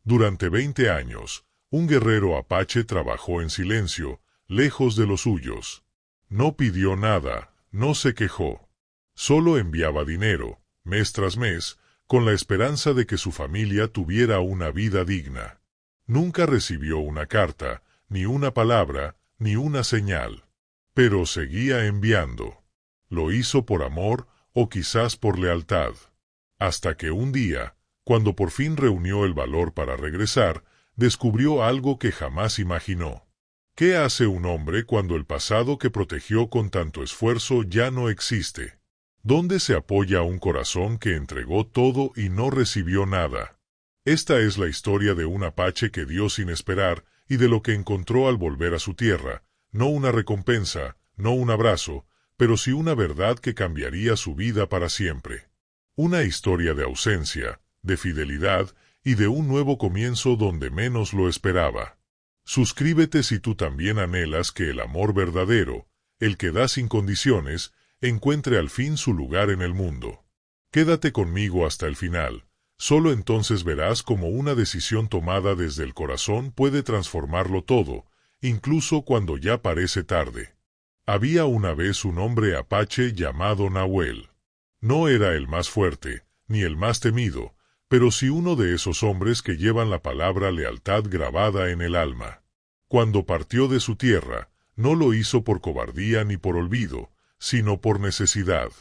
Durante 20 años, un guerrero apache trabajó en silencio, lejos de los suyos. No pidió nada, no se quejó. Solo enviaba dinero, mes tras mes, con la esperanza de que su familia tuviera una vida digna. Nunca recibió una carta, ni una palabra, ni una señal. Pero seguía enviando. Lo hizo por amor o quizás por lealtad. Hasta que un día, cuando por fin reunió el valor para regresar, descubrió algo que jamás imaginó. ¿Qué hace un hombre cuando el pasado que protegió con tanto esfuerzo ya no existe? ¿Dónde se apoya un corazón que entregó todo y no recibió nada? Esta es la historia de un apache que dio sin esperar y de lo que encontró al volver a su tierra, no una recompensa, no un abrazo, pero sí una verdad que cambiaría su vida para siempre. Una historia de ausencia, de fidelidad y de un nuevo comienzo donde menos lo esperaba. Suscríbete si tú también anhelas que el amor verdadero, el que da sin condiciones, encuentre al fin su lugar en el mundo. Quédate conmigo hasta el final, solo entonces verás cómo una decisión tomada desde el corazón puede transformarlo todo, incluso cuando ya parece tarde. Había una vez un hombre apache llamado Nahuel. No era el más fuerte, ni el más temido, pero sí uno de esos hombres que llevan la palabra lealtad grabada en el alma. Cuando partió de su tierra, no lo hizo por cobardía ni por olvido, sino por necesidad.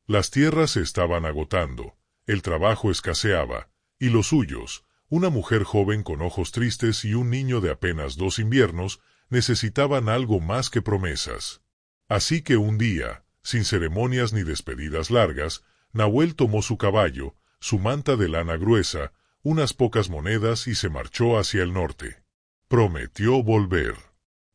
Las tierras se estaban agotando, el trabajo escaseaba, y los suyos, una mujer joven con ojos tristes y un niño de apenas 2 inviernos, necesitaban algo más que promesas. Así que un día, sin ceremonias ni despedidas largas, Nahuel tomó su caballo, su manta de lana gruesa, unas pocas monedas y se marchó hacia el norte. Prometió volver.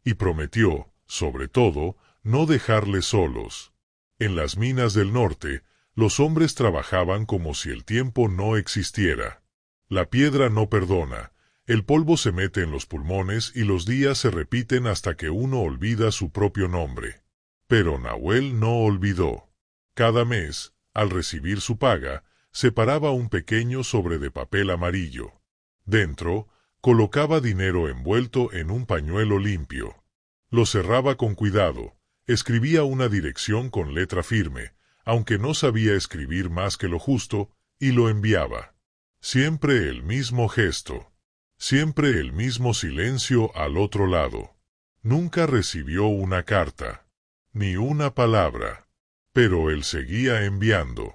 Y prometió, sobre todo, no dejarles solos. En las minas del norte, los hombres trabajaban como si el tiempo no existiera. La piedra no perdona, el polvo se mete en los pulmones y los días se repiten hasta que uno olvida su propio nombre. Pero Nahuel no olvidó. Cada mes, al recibir su paga, separaba un pequeño sobre de papel amarillo. Dentro, colocaba dinero envuelto en un pañuelo limpio. Lo cerraba con cuidado, escribía una dirección con letra firme, aunque no sabía escribir más que lo justo, y lo enviaba. Siempre el mismo gesto. Siempre el mismo silencio al otro lado. Nunca recibió una carta. Ni una palabra. Pero él seguía enviando.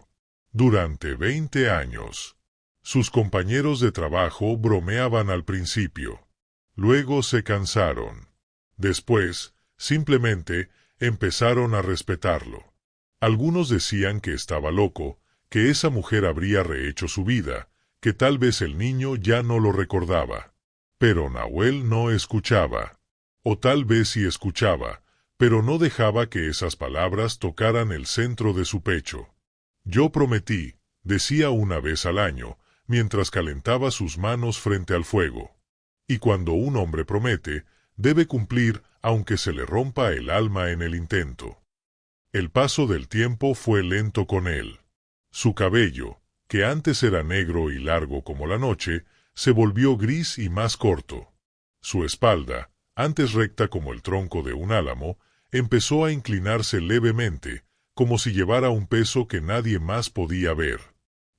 Durante 20 años. Sus compañeros de trabajo bromeaban al principio. Luego se cansaron. Después, simplemente, empezaron a respetarlo. Algunos decían que estaba loco, que esa mujer habría rehecho su vida, que tal vez el niño ya no lo recordaba. Pero Nahuel no escuchaba. O tal vez sí escuchaba, pero no dejaba que esas palabras tocaran el centro de su pecho. Yo prometí, decía una vez al año, mientras calentaba sus manos frente al fuego. Y cuando un hombre promete, debe cumplir aunque se le rompa el alma en el intento. El paso del tiempo fue lento con él. Su cabello, que antes era negro y largo como la noche, se volvió gris y más corto. Su espalda, antes recta como el tronco de un álamo, empezó a inclinarse levemente, como si llevara un peso que nadie más podía ver.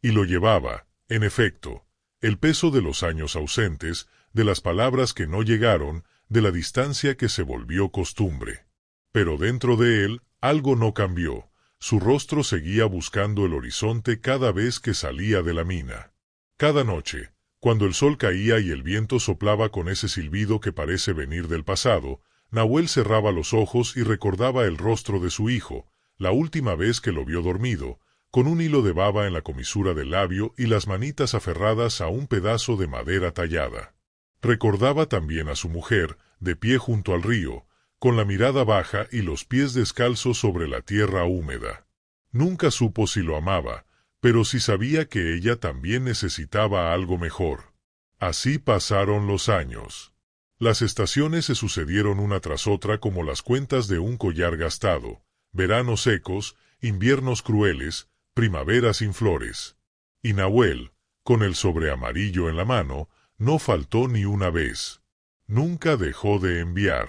Y lo llevaba, en efecto, el peso de los años ausentes, de las palabras que no llegaron, de la distancia que se volvió costumbre. Pero dentro de él, algo no cambió. Su rostro seguía buscando el horizonte cada vez que salía de la mina. Cada noche, cuando el sol caía y el viento soplaba con ese silbido que parece venir del pasado, Nahuel cerraba los ojos y recordaba el rostro de su hijo, la última vez que lo vio dormido, con un hilo de baba en la comisura del labio y las manitas aferradas a un pedazo de madera tallada. Recordaba también a su mujer, de pie junto al río, con la mirada baja y los pies descalzos sobre la tierra húmeda. Nunca supo si lo amaba, pero sí sabía que ella también necesitaba algo mejor. Así pasaron los años. Las estaciones se sucedieron una tras otra como las cuentas de un collar gastado, veranos secos, inviernos crueles, primavera sin flores. Y Nahuel, con el sobre amarillo en la mano, No faltó ni una vez. Nunca dejó de enviar.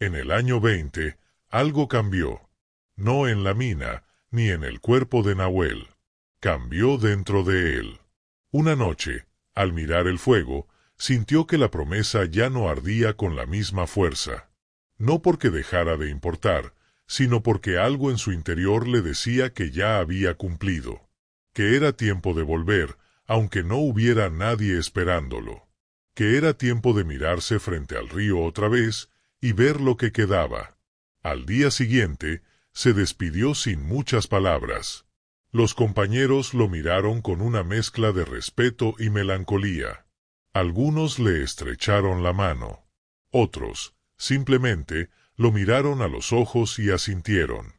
En el año 20, algo cambió. No en la mina, ni en el cuerpo de Nahuel. Cambió dentro de él. Una noche, al mirar el fuego, sintió que la promesa ya no ardía con la misma fuerza. No porque dejara de importar, sino porque algo en su interior le decía que ya había cumplido. Que era tiempo de volver, aunque no hubiera nadie esperándolo. Que era tiempo de mirarse frente al río otra vez y ver lo que quedaba. Al día siguiente, se despidió sin muchas palabras. Los compañeros lo miraron con una mezcla de respeto y melancolía. Algunos le estrecharon la mano. Otros, simplemente, lo miraron a los ojos y asintieron.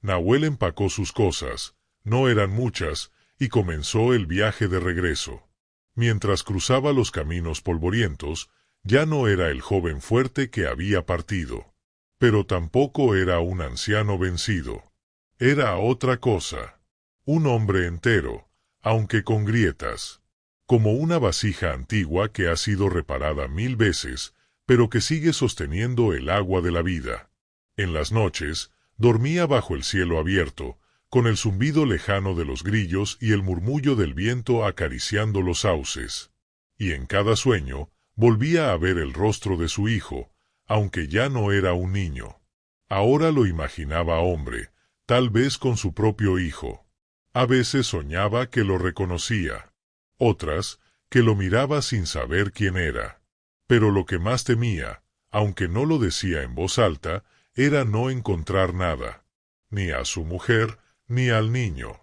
Nahuel empacó sus cosas, no eran muchas, y comenzó el viaje de regreso. Mientras cruzaba los caminos polvorientos, ya no era el joven fuerte que había partido. Pero tampoco era un anciano vencido. Era otra cosa. Un hombre entero, aunque con grietas. Como una vasija antigua que ha sido reparada 1000 veces, pero que sigue sosteniendo el agua de la vida. En las noches, dormía bajo el cielo abierto, con el zumbido lejano de los grillos y el murmullo del viento acariciando los sauces. Y en cada sueño, volvía a ver el rostro de su hijo, aunque ya no era un niño. Ahora lo imaginaba hombre, tal vez con su propio hijo. A veces soñaba que lo reconocía. Otras, que lo miraba sin saber quién era. Pero lo que más temía, aunque no lo decía en voz alta, era no encontrar nada. Ni a su mujer, ni al niño.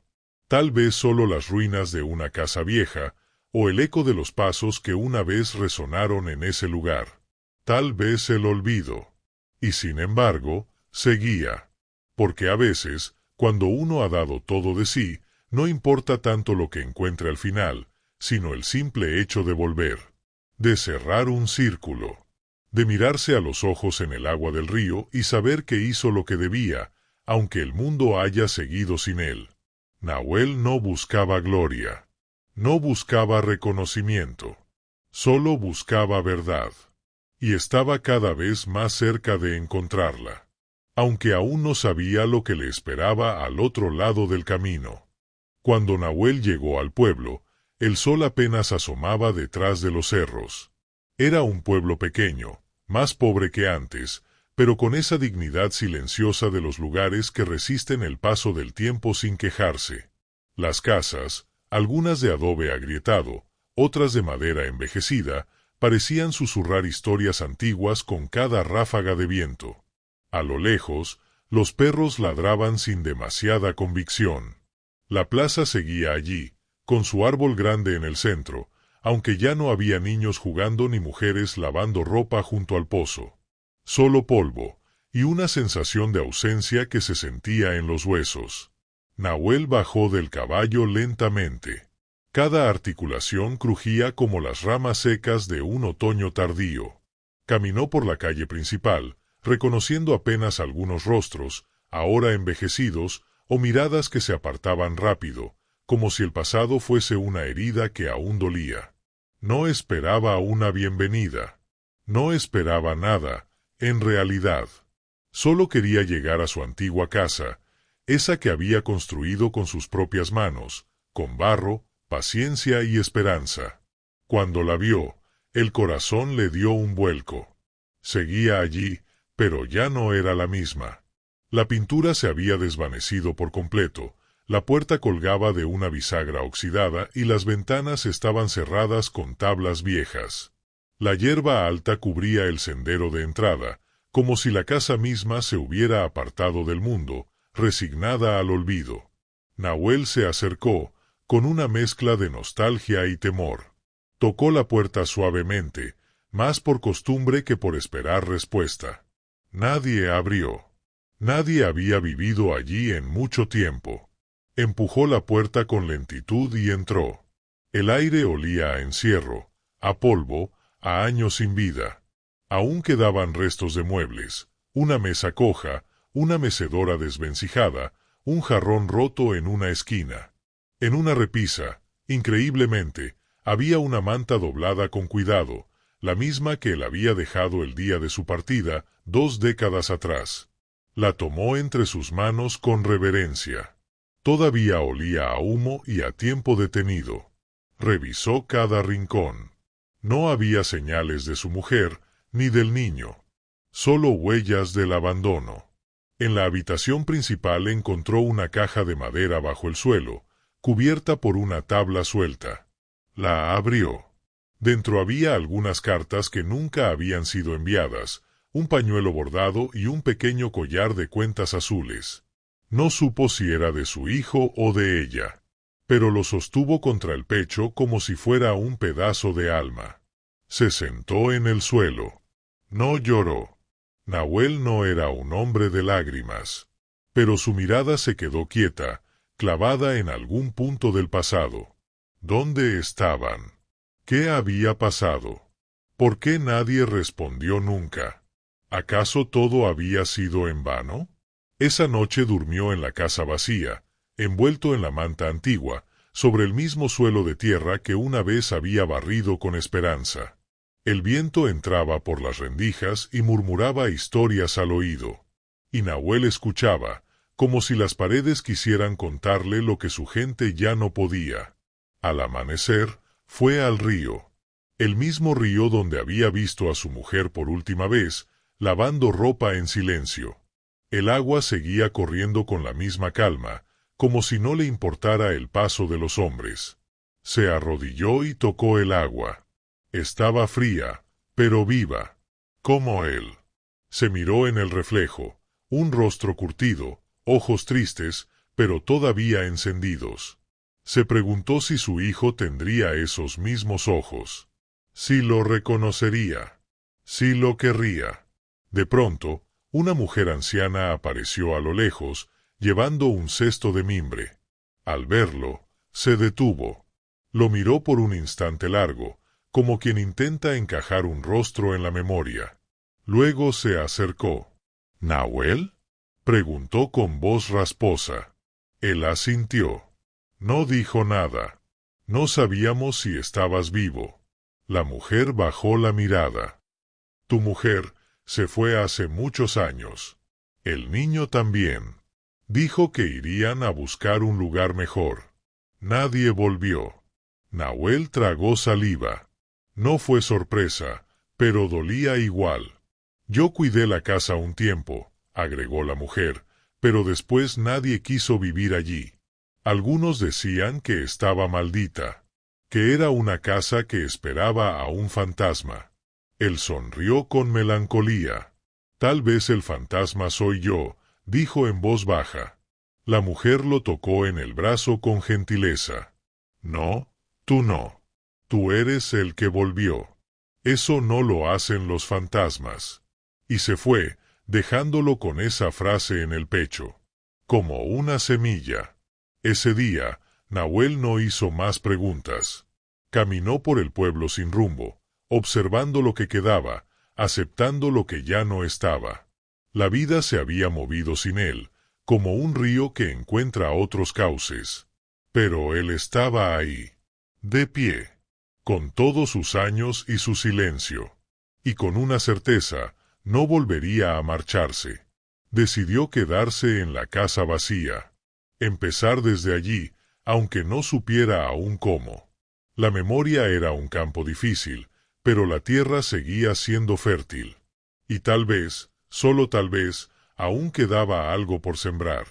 Tal vez solo las ruinas de una casa vieja, o el eco de los pasos que una vez resonaron en ese lugar. Tal vez el olvido. Y sin embargo, seguía. Porque a veces, cuando uno ha dado todo de sí, no importa tanto lo que encuentre al final, sino el simple hecho de volver. De cerrar un círculo. De mirarse a los ojos en el agua del río y saber que hizo lo que debía, aunque el mundo haya seguido sin él. Nahuel no buscaba gloria. No buscaba reconocimiento. Solo buscaba verdad. Y estaba cada vez más cerca de encontrarla. Aunque aún no sabía lo que le esperaba al otro lado del camino. Cuando Nahuel llegó al pueblo, el sol apenas asomaba detrás de los cerros. Era un pueblo pequeño, más pobre que antes, pero con esa dignidad silenciosa de los lugares que resisten el paso del tiempo sin quejarse. Las casas, algunas de adobe agrietado, otras de madera envejecida, parecían susurrar historias antiguas con cada ráfaga de viento. A lo lejos, los perros ladraban sin demasiada convicción. La plaza seguía allí, con su árbol grande en el centro, aunque ya no había niños jugando ni mujeres lavando ropa junto al pozo. Solo polvo, y una sensación de ausencia que se sentía en los huesos. Nahuel bajó del caballo lentamente. Cada articulación crujía como las ramas secas de un otoño tardío. Caminó por la calle principal, reconociendo apenas algunos rostros, ahora envejecidos, o miradas que se apartaban rápido, como si el pasado fuese una herida que aún dolía. No esperaba una bienvenida. No esperaba nada, en realidad. Solo quería llegar a su antigua casa, esa que había construido con sus propias manos, con barro, paciencia y esperanza. Cuando la vio, el corazón le dio un vuelco. Seguía allí, pero ya no era la misma. La pintura se había desvanecido por completo, la puerta colgaba de una bisagra oxidada y las ventanas estaban cerradas con tablas viejas. La hierba alta cubría el sendero de entrada, como si la casa misma se hubiera apartado del mundo, resignada al olvido. Nahuel se acercó, con una mezcla de nostalgia y temor. Tocó la puerta suavemente, más por costumbre que por esperar respuesta. Nadie abrió. Nadie había vivido allí en mucho tiempo. Empujó la puerta con lentitud y entró. El aire olía a encierro, a polvo, a años sin vida. Aún quedaban restos de muebles, una mesa coja, una mecedora desvencijada, un jarrón roto en una esquina. En una repisa, increíblemente, Había una manta doblada con cuidado, la misma que él había dejado el día de su partida, 2 décadas atrás. La tomó entre sus manos con reverencia. Todavía olía a humo y a tiempo detenido. Revisó cada rincón. No había señales de su mujer, ni del niño. Solo huellas del abandono. En la habitación principal encontró una caja de madera bajo el suelo, cubierta por una tabla suelta. La abrió. Dentro había algunas cartas que nunca habían sido enviadas, un pañuelo bordado y un pequeño collar de cuentas azules. No supo si era de su hijo o de ella, pero lo sostuvo contra el pecho como si fuera un pedazo de alma. Se sentó en el suelo. No lloró. Nahuel no era un hombre de lágrimas, pero su mirada se quedó quieta, clavada en algún punto del pasado. ¿Dónde estaban? ¿Qué había pasado? ¿Por qué nadie respondió nunca? ¿Acaso todo había sido en vano? Esa noche durmió en la casa vacía, envuelto en la manta antigua, sobre el mismo suelo de tierra que una vez había barrido con esperanza. El viento entraba por las rendijas y murmuraba historias al oído. Y Nahuel escuchaba, como si las paredes quisieran contarle lo que su gente ya no podía. Al amanecer, fue al río. El mismo río donde había visto a su mujer por última vez, lavando ropa en silencio. El agua seguía corriendo con la misma calma, como si no le importara el paso de los hombres. Se arrodilló y tocó el agua. Estaba fría, pero viva, como él. Se miró en el reflejo, un rostro curtido, ojos tristes, pero todavía encendidos. Se preguntó si su hijo tendría esos mismos ojos. Si lo reconocería. Si lo querría. De pronto, una mujer anciana apareció a lo lejos, llevando un cesto de mimbre. Al verlo, se detuvo. Lo miró por un instante largo, como quien intenta encajar un rostro en la memoria. Luego se acercó. ¿Nahuel?, preguntó con voz rasposa. Él asintió. No dijo nada. No sabíamos si estabas vivo. La mujer bajó la mirada. Tu mujer se fue hace muchos años. El niño también. Dijo que irían a buscar un lugar mejor. Nadie volvió. Nahuel tragó saliva. No fue sorpresa, pero dolía igual. Yo cuidé la casa un tiempo, agregó la mujer, pero después nadie quiso vivir allí. Algunos decían que estaba maldita, que era una casa que esperaba a un fantasma. Él sonrió con melancolía. Tal vez el fantasma soy yo, dijo en voz baja. La mujer lo tocó en el brazo con gentileza. No, tú no. Tú eres el que volvió. Eso no lo hacen los fantasmas. Y se fue, dejándolo con esa frase en el pecho. Como una semilla. Ese día, Nahuel no hizo más preguntas. Caminó por el pueblo sin rumbo, observando lo que quedaba, aceptando lo que ya no estaba. La vida se había movido sin él, como un río que encuentra otros cauces. Pero él estaba ahí, de pie, con todos sus años y su silencio. Y con una certeza, no volvería a marcharse. Decidió quedarse en la casa vacía. Empezar desde allí, aunque no supiera aún cómo. La memoria era un campo difícil, pero la tierra seguía siendo fértil. Y tal vez, solo tal vez, aún quedaba algo por sembrar.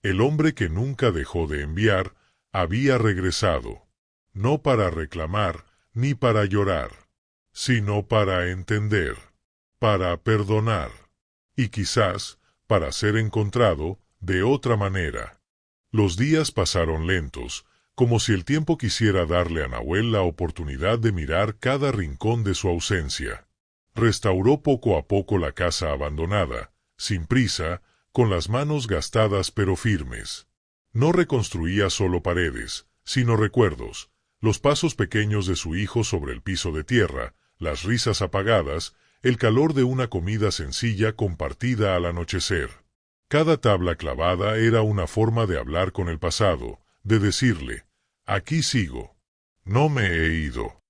El hombre que nunca dejó de enviar, había regresado. No para reclamar, ni para llorar, sino para entender, para perdonar, y quizás, para ser encontrado, de otra manera. Los días pasaron lentos, como si el tiempo quisiera darle a Nahuel la oportunidad de mirar cada rincón de su ausencia. Restauró poco a poco la casa abandonada, sin prisa, con las manos gastadas pero firmes. No reconstruía solo paredes, sino recuerdos, los pasos pequeños de su hijo sobre el piso de tierra, las risas apagadas, el calor de una comida sencilla compartida al anochecer. Cada tabla clavada era una forma de hablar con el pasado, de decirle, aquí sigo. No me he ido.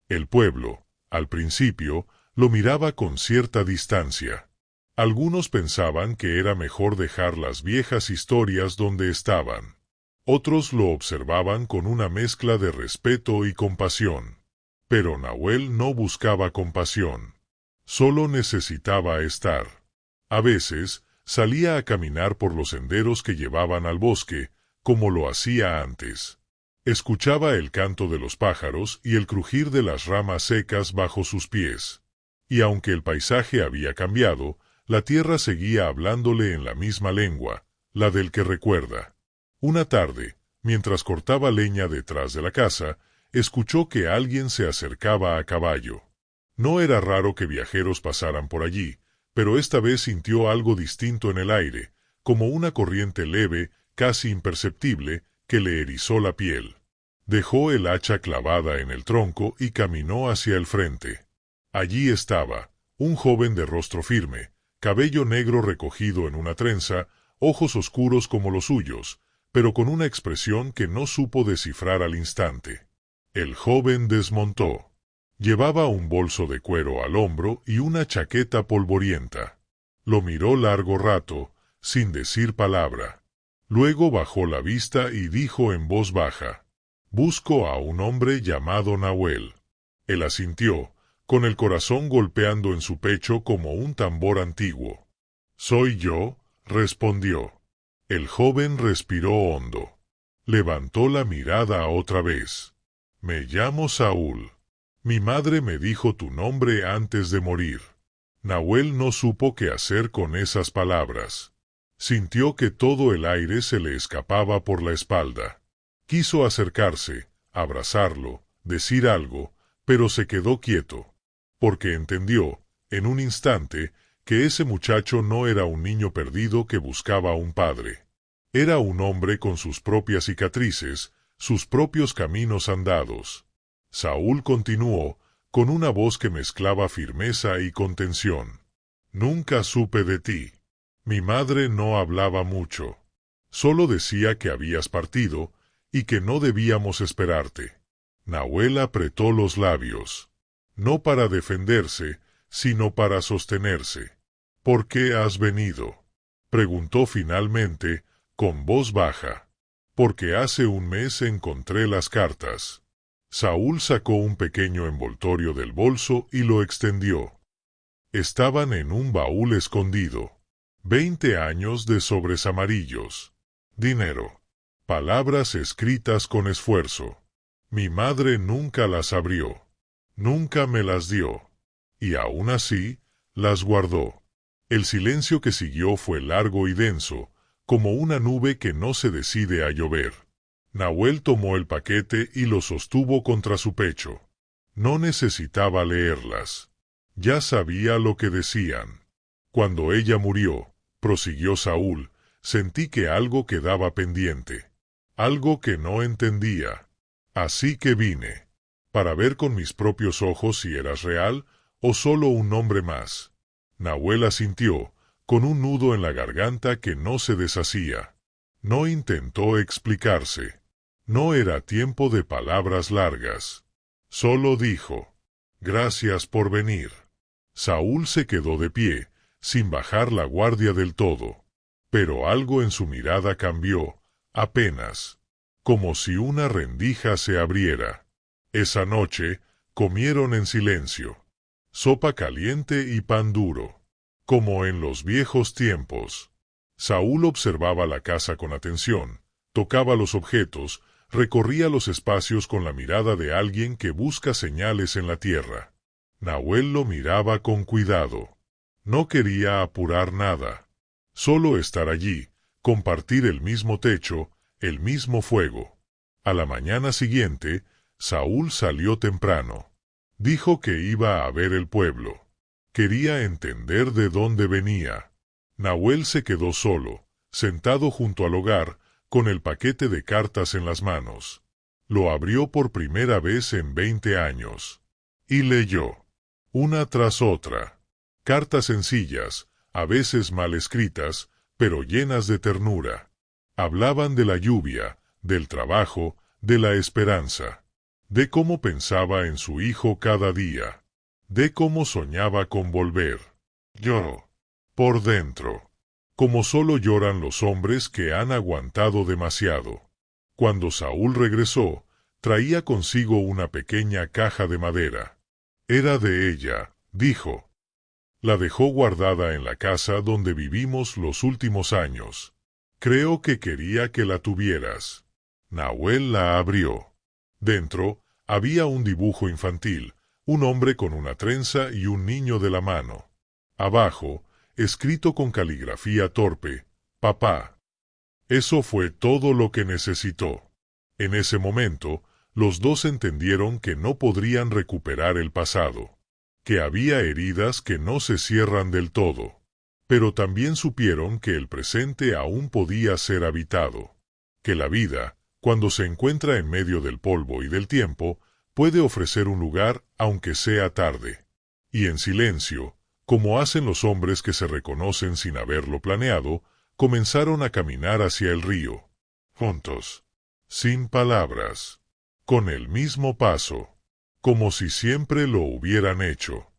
El pueblo, al principio, lo miraba con cierta distancia. Algunos pensaban que era mejor dejar las viejas historias donde estaban. Otros lo observaban con una mezcla de respeto y compasión. Pero Nahuel no buscaba compasión. Solo necesitaba estar. A veces, salía a caminar por los senderos que llevaban al bosque, como lo hacía antes. Escuchaba el canto de los pájaros y el crujir de las ramas secas bajo sus pies. Y aunque el paisaje había cambiado, la tierra seguía hablándole en la misma lengua, la del que recuerda. Una tarde, mientras cortaba leña detrás de la casa, escuchó que alguien se acercaba a caballo. No era raro que viajeros pasaran por allí, pero esta vez sintió algo distinto en el aire, como una corriente leve, casi imperceptible, que le erizó la piel. Dejó el hacha clavada en el tronco y caminó hacia el frente. Allí estaba, un joven de rostro firme, cabello negro recogido en una trenza, ojos oscuros como los suyos, pero con una expresión que no supo descifrar al instante. El joven desmontó. Llevaba un bolso de cuero al hombro y una chaqueta polvorienta. Lo miró largo rato, sin decir palabra. Luego bajó la vista y dijo en voz baja: «Busco a un hombre llamado Nahuel». Él asintió, con el corazón golpeando en su pecho como un tambor antiguo. «Soy yo», respondió. El joven respiró hondo. Levantó la mirada otra vez. «Me llamo Saúl. Mi madre me dijo tu nombre antes de morir». Nahuel no supo qué hacer con esas palabras. Sintió que todo el aire se le escapaba por la espalda. Quiso acercarse, abrazarlo, decir algo, pero se quedó quieto. Porque entendió, en un instante, que ese muchacho no era un niño perdido que buscaba a un padre. Era un hombre con sus propias cicatrices, sus propios caminos andados. Saúl continuó, con una voz que mezclaba firmeza y contención. «Nunca supe de ti. Mi madre no hablaba mucho. Solo decía que habías partido y que no debíamos esperarte». Nahuel apretó los labios. No para defenderse, sino para sostenerse. «¿Por qué has venido?», preguntó finalmente, con voz baja. «Porque hace un mes encontré las cartas». Saúl sacó un pequeño envoltorio del bolso y lo extendió. Estaban en un baúl escondido. 20 años de sobres amarillos. Dinero. Palabras escritas con esfuerzo. Mi madre nunca las abrió. Nunca me las dio. Y aún así, las guardó. El silencio que siguió fue largo y denso, como una nube que no se decide a llover. Nahuel tomó el paquete y lo sostuvo contra su pecho. No necesitaba leerlas. Ya sabía lo que decían. Cuando ella murió, prosiguió Saúl, sentí que algo quedaba pendiente. Algo que no entendía. Así que vine. Para ver con mis propios ojos si eras real o solo un nombre más. Nahuel asintió, con un nudo en la garganta que no se deshacía. No intentó explicarse. No era tiempo de palabras largas. Solo dijo: «Gracias por venir». Saúl se quedó de pie, sin bajar la guardia del todo. Pero algo en su mirada cambió, apenas. Como si una rendija se abriera. Esa noche, comieron en silencio. Sopa caliente y pan duro. Como en los viejos tiempos. Saúl observaba la casa con atención, tocaba los objetos, recorría los espacios con la mirada de alguien que busca señales en la tierra. Nahuel lo miraba con cuidado. No quería apurar nada. Solo estar allí, compartir el mismo techo, el mismo fuego. A la mañana siguiente, Saúl salió temprano. Dijo que iba a ver el pueblo. Quería entender de dónde venía. Nahuel se quedó solo, sentado junto al hogar, con el paquete de cartas en las manos. Lo abrió por primera vez en 20 años. Y leyó. Una tras otra. Cartas sencillas, a veces mal escritas, pero llenas de ternura. Hablaban de la lluvia, del trabajo, de la esperanza. de cómo pensaba en su hijo cada día, de cómo soñaba con volver. Lloró por dentro, como solo lloran los hombres que han aguantado demasiado. Cuando Saúl regresó, traía consigo una pequeña caja de madera. Era de ella, dijo. La dejó guardada en la casa donde vivimos los últimos años. Creo que quería que la tuvieras. Nahuel la abrió. Dentro había un dibujo infantil, un hombre con una trenza y un niño de la mano. Abajo, escrito con caligrafía torpe, papá. Eso fue todo lo que necesitó. En ese momento, los dos entendieron que no podrían recuperar el pasado, que había heridas que no se cierran del todo, pero también supieron que el presente aún podía ser habitado, que la vida, cuando se encuentra en medio del polvo y del tiempo, puede ofrecer un lugar aunque sea tarde. Y en silencio, como hacen los hombres que se reconocen sin haberlo planeado, comenzaron a caminar hacia el río, juntos, sin palabras, con el mismo paso, como si siempre lo hubieran hecho.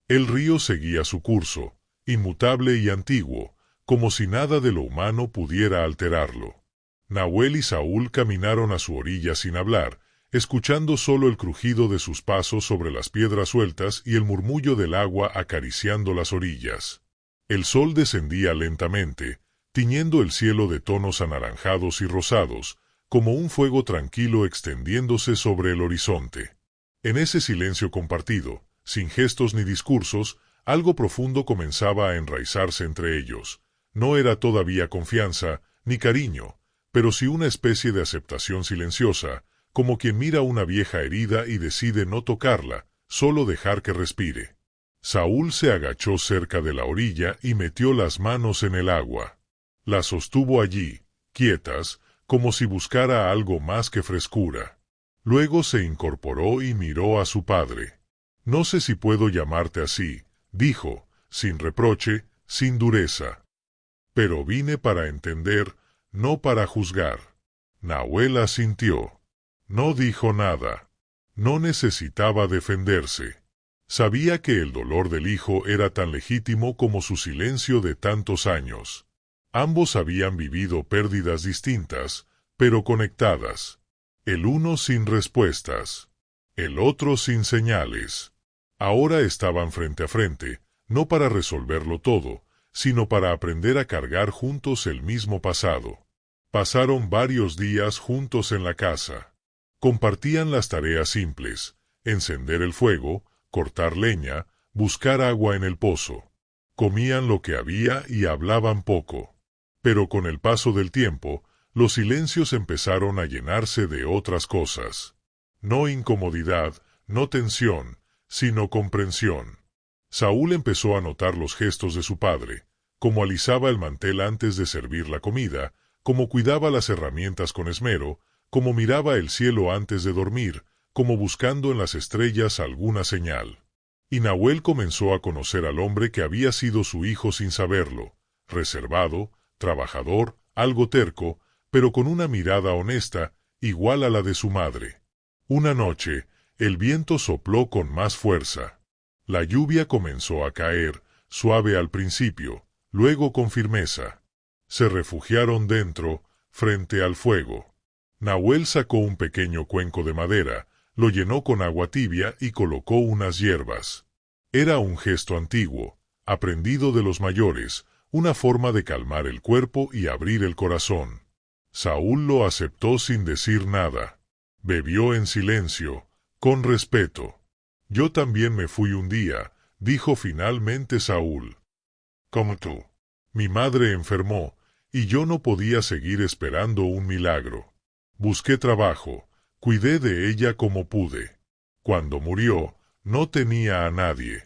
El río seguía su curso, inmutable y antiguo, como si nada de lo humano pudiera alterarlo. Nahuel y Saúl caminaron a su orilla sin hablar, escuchando solo el crujido de sus pasos sobre las piedras sueltas y el murmullo del agua acariciando las orillas. El sol descendía lentamente, tiñendo el cielo de tonos anaranjados y rosados, como un fuego tranquilo extendiéndose sobre el horizonte. En ese silencio compartido, sin gestos ni discursos, algo profundo comenzaba a enraizarse entre ellos. No era todavía confianza, ni cariño, pero sí una especie de aceptación silenciosa, como quien mira una vieja herida y decide no tocarla, solo dejar que respire. Saúl se agachó cerca de la orilla y metió las manos en el agua. Las sostuvo allí, quietas, como si buscara algo más que frescura. Luego se incorporó y miró a su padre. «No sé si puedo llamarte así», dijo, sin reproche, sin dureza. «Pero vine para entender, no para juzgar». Nahuel asintió. No dijo nada. No necesitaba defenderse. Sabía que el dolor del hijo era tan legítimo como su silencio de tantos años. Ambos habían vivido pérdidas distintas, pero conectadas. El uno sin respuestas, el otro sin señales. Ahora estaban frente a frente, no para resolverlo todo, sino para aprender a cargar juntos el mismo pasado. Pasaron varios días juntos en la casa. Compartían las tareas simples, encender el fuego, cortar leña, buscar agua en el pozo. Comían lo que había y hablaban poco. Pero con el paso del tiempo, los silencios empezaron a llenarse de otras cosas. No incomodidad, no tensión, sino comprensión. Saúl empezó a notar los gestos de su padre, cómo alisaba el mantel antes de servir la comida, cómo cuidaba las herramientas con esmero, cómo miraba el cielo antes de dormir, como buscando en las estrellas alguna señal. Y Nahuel comenzó a conocer al hombre que había sido su hijo sin saberlo, reservado, trabajador, algo terco, pero con una mirada honesta, igual a la de su madre. Una noche, el viento sopló con más fuerza. La lluvia comenzó a caer, suave al principio, luego con firmeza. Se refugiaron dentro, frente al fuego. Nahuel sacó un pequeño cuenco de madera, lo llenó con agua tibia y colocó unas hierbas. Era un gesto antiguo, aprendido de los mayores, una forma de calmar el cuerpo y abrir el corazón. Saúl lo aceptó sin decir nada. Bebió en silencio, con respeto. «Yo también me fui un día», dijo finalmente Saúl. «Como tú. Mi madre enfermó, y yo no podía seguir esperando un milagro. Busqué trabajo, cuidé de ella como pude. Cuando murió, no tenía a nadie.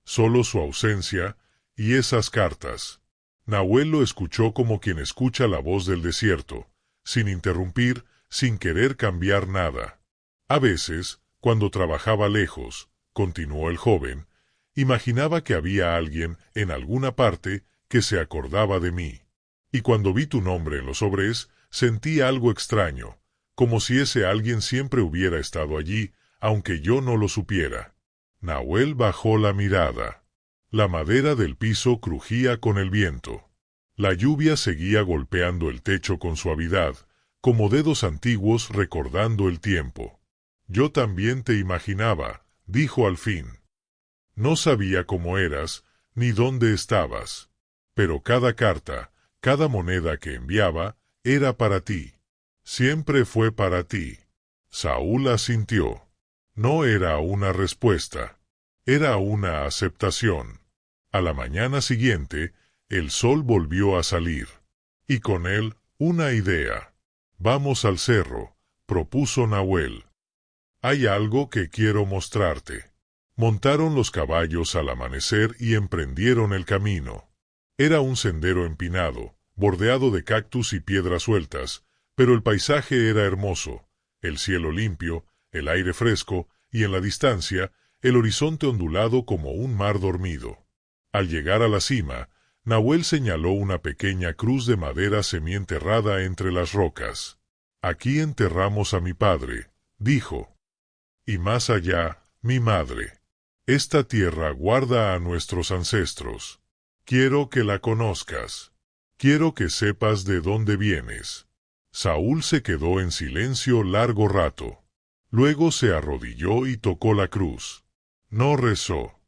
Solo su ausencia, y esas cartas». Nahuel lo escuchó como quien escucha la voz del desierto, sin interrumpir, sin querer cambiar nada. A veces, cuando trabajaba lejos, continuó el joven, imaginaba que había alguien en alguna parte que se acordaba de mí. Y cuando vi tu nombre en los sobres, sentí algo extraño, como si ese alguien siempre hubiera estado allí, aunque yo no lo supiera. Nahuel bajó la mirada. La madera del piso crujía con el viento. La lluvia seguía golpeando el techo con suavidad, como dedos antiguos recordando el tiempo. Yo también te imaginaba, dijo al fin. No sabía cómo eras, ni dónde estabas. Pero cada carta, cada moneda que enviaba, era para ti. Siempre fue para ti. Saúl asintió. No era una respuesta. Era una aceptación. A la mañana siguiente, el sol volvió a salir. Y con él, una idea. Vamos al cerro, propuso Nahuel. Hay algo que quiero mostrarte. Montaron los caballos al amanecer y emprendieron el camino. Era un sendero empinado, bordeado de cactus y piedras sueltas, pero el paisaje era hermoso, el cielo limpio, el aire fresco, y en la distancia, el horizonte ondulado como un mar dormido. Al llegar a la cima, Nahuel señaló una pequeña cruz de madera semienterrada entre las rocas. Aquí enterramos a mi padre, dijo. Y más allá, mi madre. Esta tierra guarda a nuestros ancestros. Quiero que la conozcas. Quiero que sepas de dónde vienes. Saúl se quedó en silencio largo rato. Luego se arrodilló y tocó la cruz. No rezó.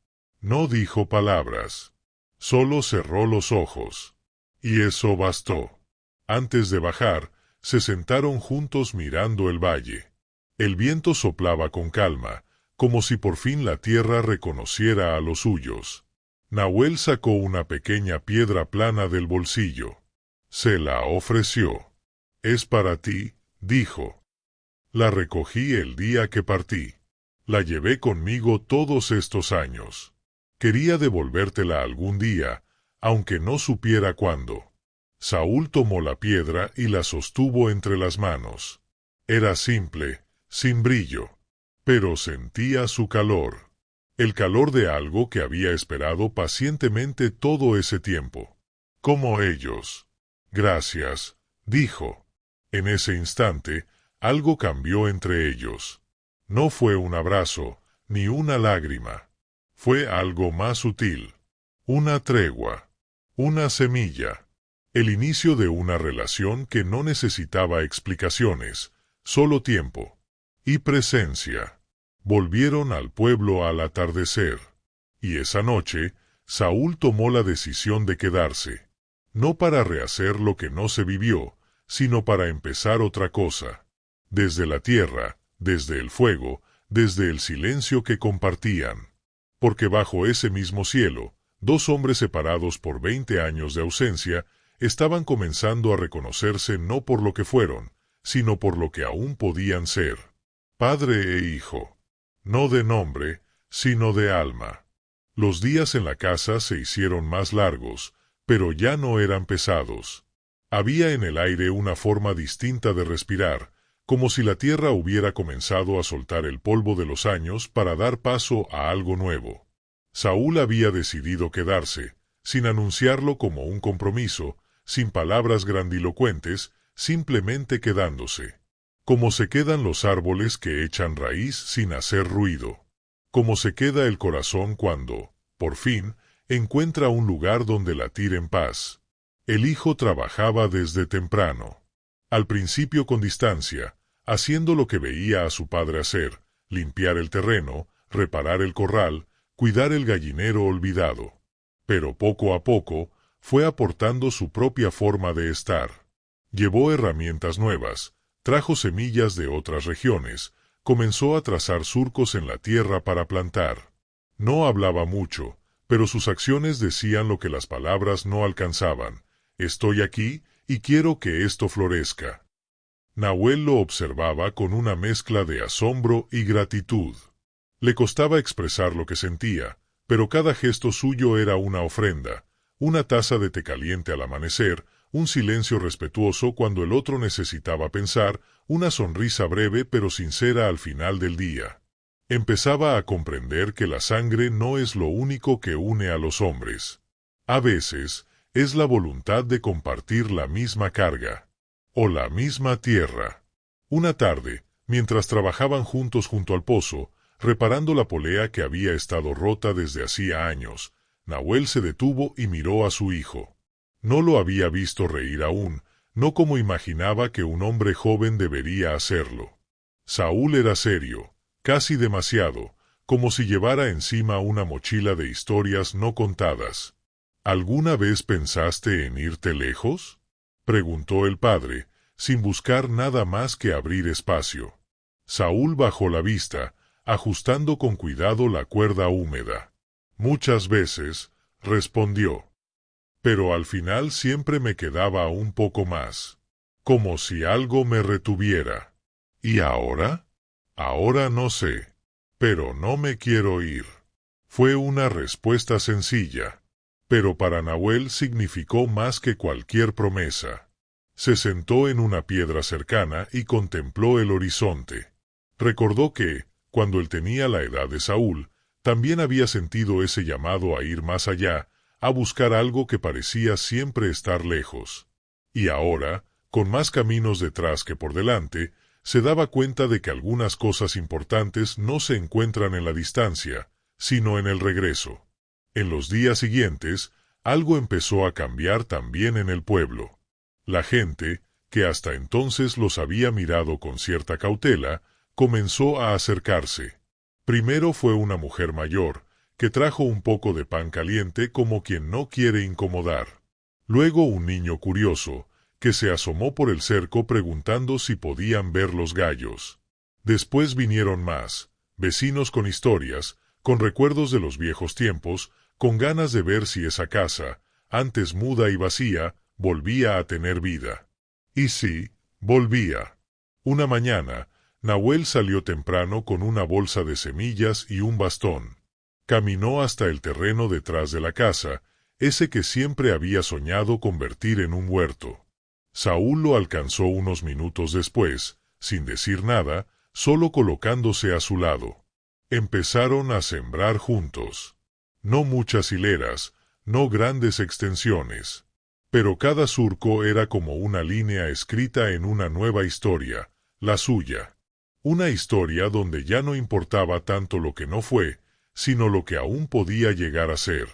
No dijo palabras. Solo cerró los ojos. Y eso bastó. Antes de bajar, se sentaron juntos mirando el valle. El viento soplaba con calma, como si por fin la tierra reconociera a los suyos. Nahuel sacó una pequeña piedra plana del bolsillo. Se la ofreció. Es para ti, dijo. La recogí el día que partí. La llevé conmigo todos estos años. Quería devolvértela algún día, aunque no supiera cuándo. Saúl tomó la piedra y la sostuvo entre las manos. Era simple, sin brillo, pero sentía su calor. El calor de algo que había esperado pacientemente todo ese tiempo. Como ellos. Gracias, dijo. En ese instante, algo cambió entre ellos. No fue un abrazo, ni una lágrima. Fue algo más sutil. Una tregua. Una semilla. El inicio de una relación que no necesitaba explicaciones, solo tiempo. Y presencia. Volvieron al pueblo al atardecer. Y esa noche, Saúl tomó la decisión de quedarse. No para rehacer lo que no se vivió, sino para empezar otra cosa. Desde la tierra, desde el fuego, desde el silencio que compartían. Porque bajo ese mismo cielo, dos hombres separados por 20 años de ausencia, estaban comenzando a reconocerse no por lo que fueron, sino por lo que aún podían ser. Padre e hijo. No de nombre, sino de alma. Los días en la casa se hicieron más largos, pero ya no eran pesados. Había en el aire una forma distinta de respirar, como si la tierra hubiera comenzado a soltar el polvo de los años para dar paso a algo nuevo. Saúl había decidido quedarse, sin anunciarlo como un compromiso, sin palabras grandilocuentes, simplemente quedándose. Como se quedan los árboles que echan raíz sin hacer ruido. Como se queda el corazón cuando, por fin, encuentra un lugar donde latir en paz. El hijo trabajaba desde temprano. Al principio con distancia, haciendo lo que veía a su padre hacer, limpiar el terreno, reparar el corral, cuidar el gallinero olvidado. Pero poco a poco, fue aportando su propia forma de estar. Llevó herramientas nuevas, trajo semillas de otras regiones, comenzó a trazar surcos en la tierra para plantar. No hablaba mucho, pero sus acciones decían lo que las palabras no alcanzaban. Estoy aquí, y quiero que esto florezca. Nahuel lo observaba con una mezcla de asombro y gratitud. Le costaba expresar lo que sentía, pero cada gesto suyo era una ofrenda, una taza de té caliente al amanecer, un silencio respetuoso cuando el otro necesitaba pensar, una sonrisa breve pero sincera al final del día. Empezaba a comprender que la sangre no es lo único que une a los hombres. A veces, es la voluntad de compartir la misma carga, o la misma tierra. Una tarde, mientras trabajaban juntos junto al pozo, reparando la polea que había estado rota desde hacía años, Nahuel se detuvo y miró a su hijo. No lo había visto reír aún, no como imaginaba que un hombre joven debería hacerlo. Saúl era serio, casi demasiado, como si llevara encima una mochila de historias no contadas. ¿Alguna vez pensaste en irte lejos?, preguntó el padre, sin buscar nada más que abrir espacio. Saúl bajó la vista, ajustando con cuidado la cuerda húmeda. Muchas veces, respondió. Pero al final siempre me quedaba un poco más. Como si algo me retuviera. ¿Y ahora? Ahora no sé. Pero no me quiero ir. Fue una respuesta sencilla. Pero para Nahuel significó más que cualquier promesa. Se sentó en una piedra cercana y contempló el horizonte. Recordó que, cuando él tenía la edad de Saúl, también había sentido ese llamado a ir más allá, a buscar algo que parecía siempre estar lejos. Y ahora, con más caminos detrás que por delante, se daba cuenta de que algunas cosas importantes no se encuentran en la distancia, sino en el regreso. En los días siguientes, algo empezó a cambiar también en el pueblo. La gente, que hasta entonces los había mirado con cierta cautela, comenzó a acercarse. Primero fue una mujer mayor, que trajo un poco de pan caliente como quien no quiere incomodar. Luego un niño curioso, que se asomó por el cerco preguntando si podían ver los gallos. Después vinieron más, vecinos con historias, con recuerdos de los viejos tiempos, con ganas de ver si esa casa, antes muda y vacía, volvía a tener vida. Y sí, volvía. Una mañana, Nahuel salió temprano con una bolsa de semillas y un bastón. Caminó hasta el terreno detrás de la casa, ese que siempre había soñado convertir en un huerto. Saúl lo alcanzó unos minutos después, sin decir nada, solo colocándose a su lado. Empezaron a sembrar juntos. No muchas hileras, no grandes extensiones. Pero cada surco era como una línea escrita en una nueva historia, la suya. Una historia donde ya no importaba tanto lo que no fue, sino lo que aún podía llegar a ser.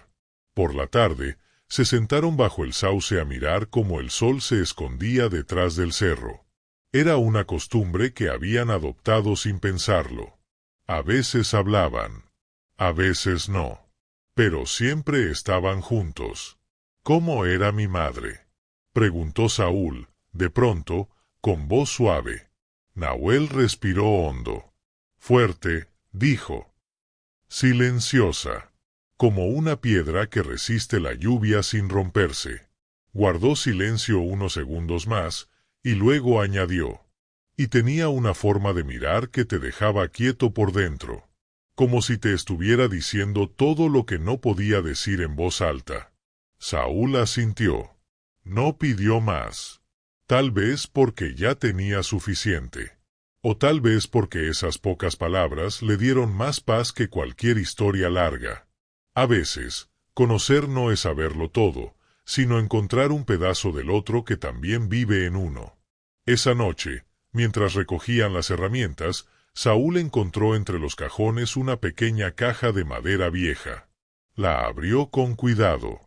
Por la tarde, se sentaron bajo el sauce a mirar cómo el sol se escondía detrás del cerro. Era una costumbre que habían adoptado sin pensarlo. A veces hablaban, a veces no. Pero siempre estaban juntos. ¿Cómo era mi madre?, preguntó Saúl, de pronto, con voz suave. Nahuel respiró hondo. Fuerte, dijo. Silenciosa. Como una piedra que resiste la lluvia sin romperse. Guardó silencio unos segundos más, y luego añadió. Y tenía una forma de mirar que te dejaba quieto por dentro. Como si te estuviera diciendo todo lo que no podía decir en voz alta. Saúl asintió. No pidió más. Tal vez porque ya tenía suficiente. O tal vez porque esas pocas palabras le dieron más paz que cualquier historia larga. A veces, conocer no es saberlo todo, sino encontrar un pedazo del otro que también vive en uno. Esa noche, mientras recogían las herramientas, Saúl encontró entre los cajones una pequeña caja de madera vieja. La abrió con cuidado.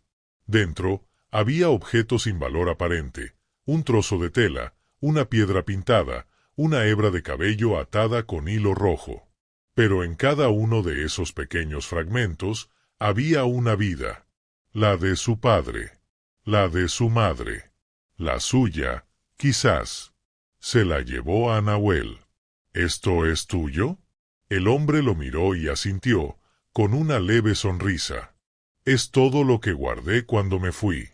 Dentro, había objetos sin valor aparente, un trozo de tela, una piedra pintada, una hebra de cabello atada con hilo rojo. Pero en cada uno de esos pequeños fragmentos, había una vida. La de su padre. La de su madre. La suya, quizás. Se la llevó a Nahuel. ¿Esto es tuyo? El hombre lo miró y asintió, con una leve sonrisa. Es todo lo que guardé cuando me fui.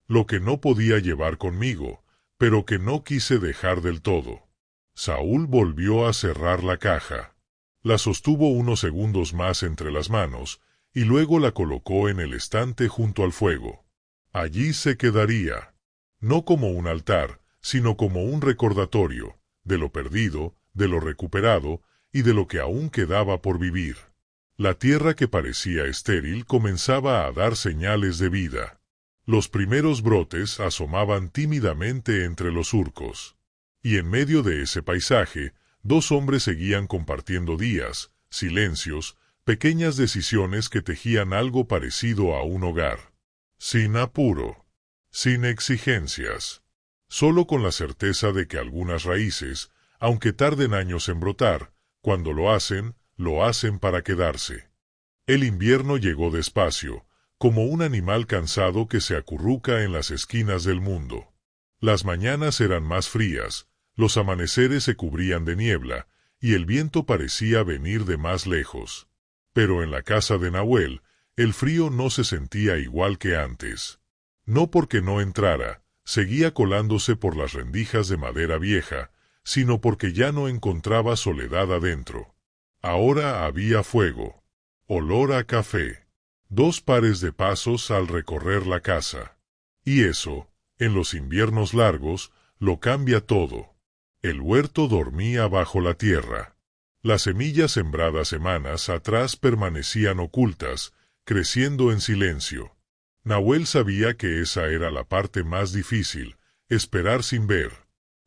Lo que no podía llevar conmigo, pero que no quise dejar del todo. Saúl volvió a cerrar la caja. La sostuvo unos segundos más entre las manos, y luego la colocó en el estante junto al fuego. Allí se quedaría. No como un altar, sino como un recordatorio, de lo perdido, de lo recuperado, y de lo que aún quedaba por vivir. La tierra que parecía estéril comenzaba a dar señales de vida. Los primeros brotes asomaban tímidamente entre los surcos. Y en medio de ese paisaje, dos hombres seguían compartiendo días, silencios, pequeñas decisiones que tejían algo parecido a un hogar. Sin apuro, sin exigencias, solo con la certeza de que algunas raíces, aunque tarden años en brotar, cuando lo hacen para quedarse. El invierno llegó despacio, como un animal cansado que se acurruca en las esquinas del mundo. Las mañanas eran más frías, los amaneceres se cubrían de niebla, y el viento parecía venir de más lejos. Pero en la casa de Nahuel, el frío no se sentía igual que antes. No porque no entrara, seguía colándose por las rendijas de madera vieja, sino porque ya no encontraba soledad adentro. Ahora había fuego, olor a café, dos pares de pasos al recorrer la casa. Y eso, en los inviernos largos, lo cambia todo. El huerto dormía bajo la tierra. Las semillas sembradas semanas atrás permanecían ocultas, creciendo en silencio. Nahuel sabía que esa era la parte más difícil, esperar sin ver,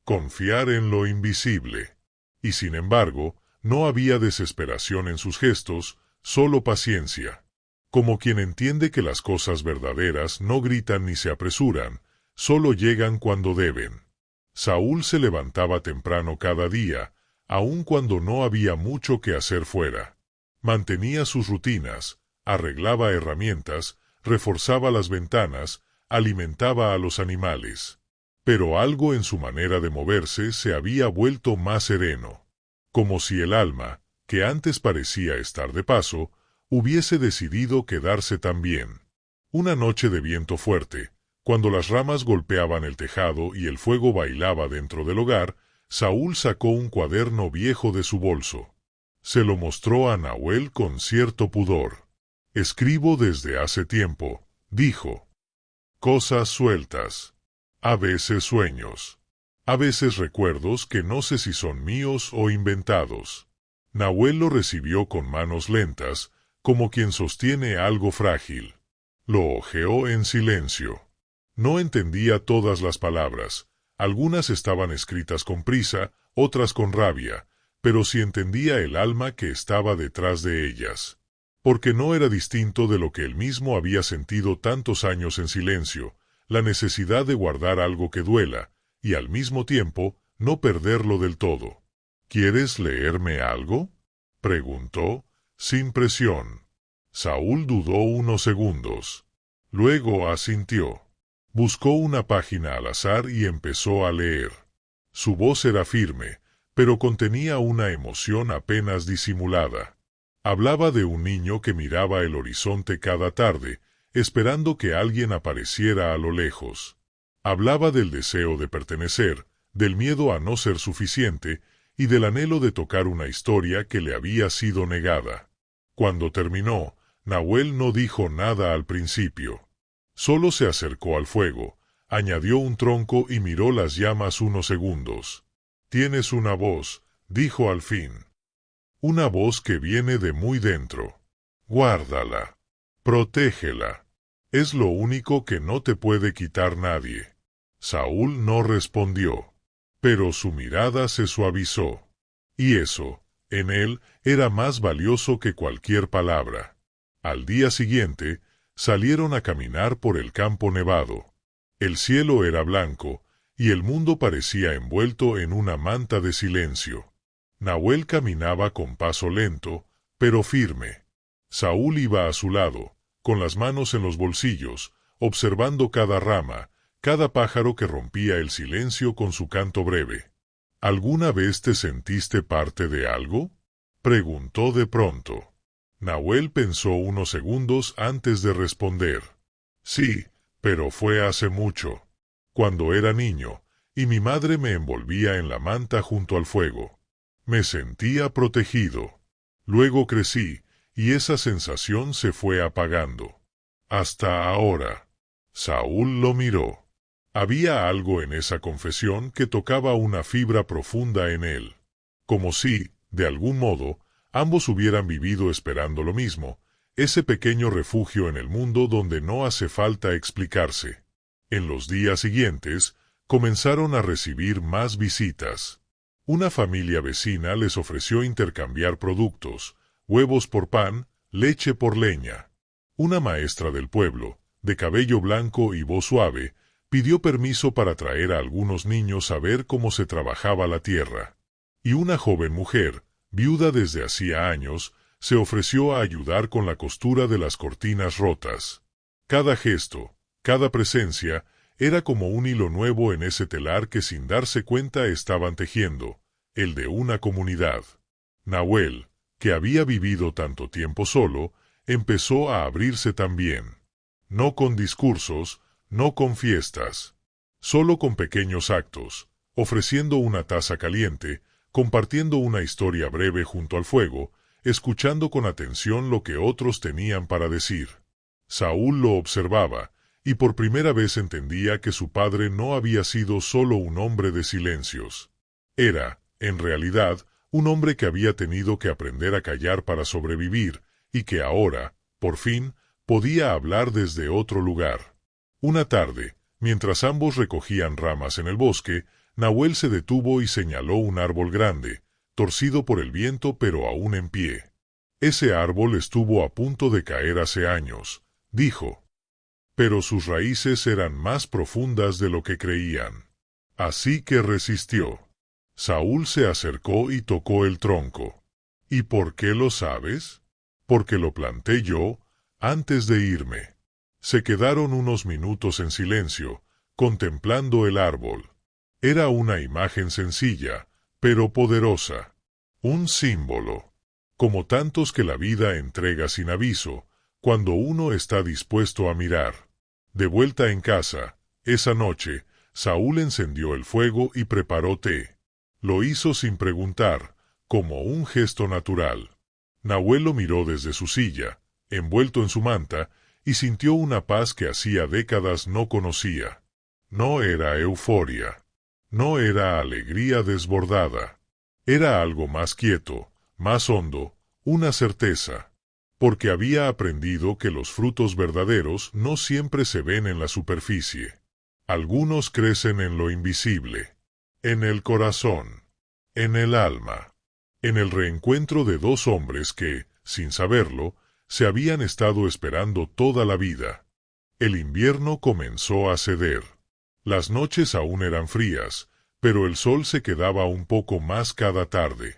confiar en lo invisible. Y sin embargo, no había desesperación en sus gestos, solo paciencia. Como quien entiende que las cosas verdaderas no gritan ni se apresuran, solo llegan cuando deben. Saúl se levantaba temprano cada día, aun cuando no había mucho que hacer fuera. Mantenía sus rutinas, arreglaba herramientas, reforzaba las ventanas, alimentaba a los animales. Pero algo en su manera de moverse se había vuelto más sereno. Como si el alma, que antes parecía estar de paso, hubiese decidido quedarse también. Una noche de viento fuerte, cuando las ramas golpeaban el tejado y el fuego bailaba dentro del hogar, Saúl sacó un cuaderno viejo de su bolso. Se lo mostró a Nahuel con cierto pudor. «Escribo desde hace tiempo», dijo. «Cosas sueltas. A veces sueños. A veces recuerdos que no sé si son míos o inventados». Nahuel lo recibió con manos lentas, como quien sostiene algo frágil. Lo hojeó en silencio. No entendía todas las palabras. Algunas estaban escritas con prisa, otras con rabia, pero sí entendía el alma que estaba detrás de ellas. Porque no era distinto de lo que él mismo había sentido tantos años en silencio, la necesidad de guardar algo que duela, y al mismo tiempo, no perderlo del todo. «¿Quieres leerme algo?», preguntó, sin presión. Saúl dudó unos segundos. Luego asintió. Buscó una página al azar y empezó a leer. Su voz era firme, pero contenía una emoción apenas disimulada. Hablaba de un niño que miraba el horizonte cada tarde, esperando que alguien apareciera a lo lejos. Hablaba del deseo de pertenecer, del miedo a no ser suficiente y del anhelo de tocar una historia que le había sido negada. Cuando terminó, Nahuel no dijo nada al principio. Solo se acercó al fuego, añadió un tronco y miró las llamas unos segundos. «Tienes una voz», dijo al fin. «Una voz que viene de muy dentro. Guárdala. Protégela. Es lo único que no te puede quitar nadie». Saúl no respondió, pero su mirada se suavizó. Y eso, en él, era más valioso que cualquier palabra. Al día siguiente, salieron a caminar por el campo nevado. El cielo era blanco, y el mundo parecía envuelto en una manta de silencio. Nahuel caminaba con paso lento, pero firme. Saúl iba a su lado, con las manos en los bolsillos, observando cada rama, cada pájaro que rompía el silencio con su canto breve. «¿Alguna vez te sentiste parte de algo?», preguntó de pronto. Nahuel pensó unos segundos antes de responder. «Sí, pero fue hace mucho. Cuando era niño, y mi madre me envolvía en la manta junto al fuego. Me sentía protegido. Luego crecí, y esa sensación se fue apagando. Hasta ahora». Saúl lo miró. Había algo en esa confesión que tocaba una fibra profunda en él. Como si, de algún modo, ambos hubieran vivido esperando lo mismo, ese pequeño refugio en el mundo donde no hace falta explicarse. En los días siguientes, comenzaron a recibir más visitas. Una familia vecina les ofreció intercambiar productos, huevos por pan, leche por leña. Una maestra del pueblo, de cabello blanco y voz suave, pidió permiso para traer a algunos niños a ver cómo se trabajaba la tierra. Y una joven mujer, viuda desde hacía años, se ofreció a ayudar con la costura de las cortinas rotas. Cada gesto, cada presencia, era como un hilo nuevo en ese telar que sin darse cuenta estaban tejiendo, el de una comunidad. Nahuel, que había vivido tanto tiempo solo, empezó a abrirse también. No con discursos, no con fiestas, solo con pequeños actos, ofreciendo una taza caliente, compartiendo una historia breve junto al fuego, escuchando con atención lo que otros tenían para decir. Saúl lo observaba, y por primera vez entendía que su padre no había sido solo un hombre de silencios. Era, en realidad, un hombre que había tenido que aprender a callar para sobrevivir, y que ahora, por fin, podía hablar desde otro lugar. Una tarde, mientras ambos recogían ramas en el bosque, Nahuel se detuvo y señaló un árbol grande, torcido por el viento pero aún en pie. Ese árbol estuvo a punto de caer hace años, dijo. Pero sus raíces eran más profundas de lo que creían. Así que resistió. Saúl se acercó y tocó el tronco. ¿Y por qué lo sabes? Porque lo planté yo, antes de irme. Se quedaron unos minutos en silencio, contemplando el árbol. Era una imagen sencilla, pero poderosa. Un símbolo. Como tantos que la vida entrega sin aviso, cuando uno está dispuesto a mirar. De vuelta en casa, esa noche, Saúl encendió el fuego y preparó té. Lo hizo sin preguntar, como un gesto natural. Nahuel lo miró desde su silla, envuelto en su manta, y sintió una paz que hacía décadas no conocía. No era euforia. No era alegría desbordada. Era algo más quieto, más hondo, una certeza. Porque había aprendido que los frutos verdaderos no siempre se ven en la superficie. Algunos crecen en lo invisible, en el corazón, en el alma, en el reencuentro de dos hombres que, sin saberlo, se habían estado esperando toda la vida. El invierno comenzó a ceder. Las noches aún eran frías, pero el sol se quedaba un poco más cada tarde.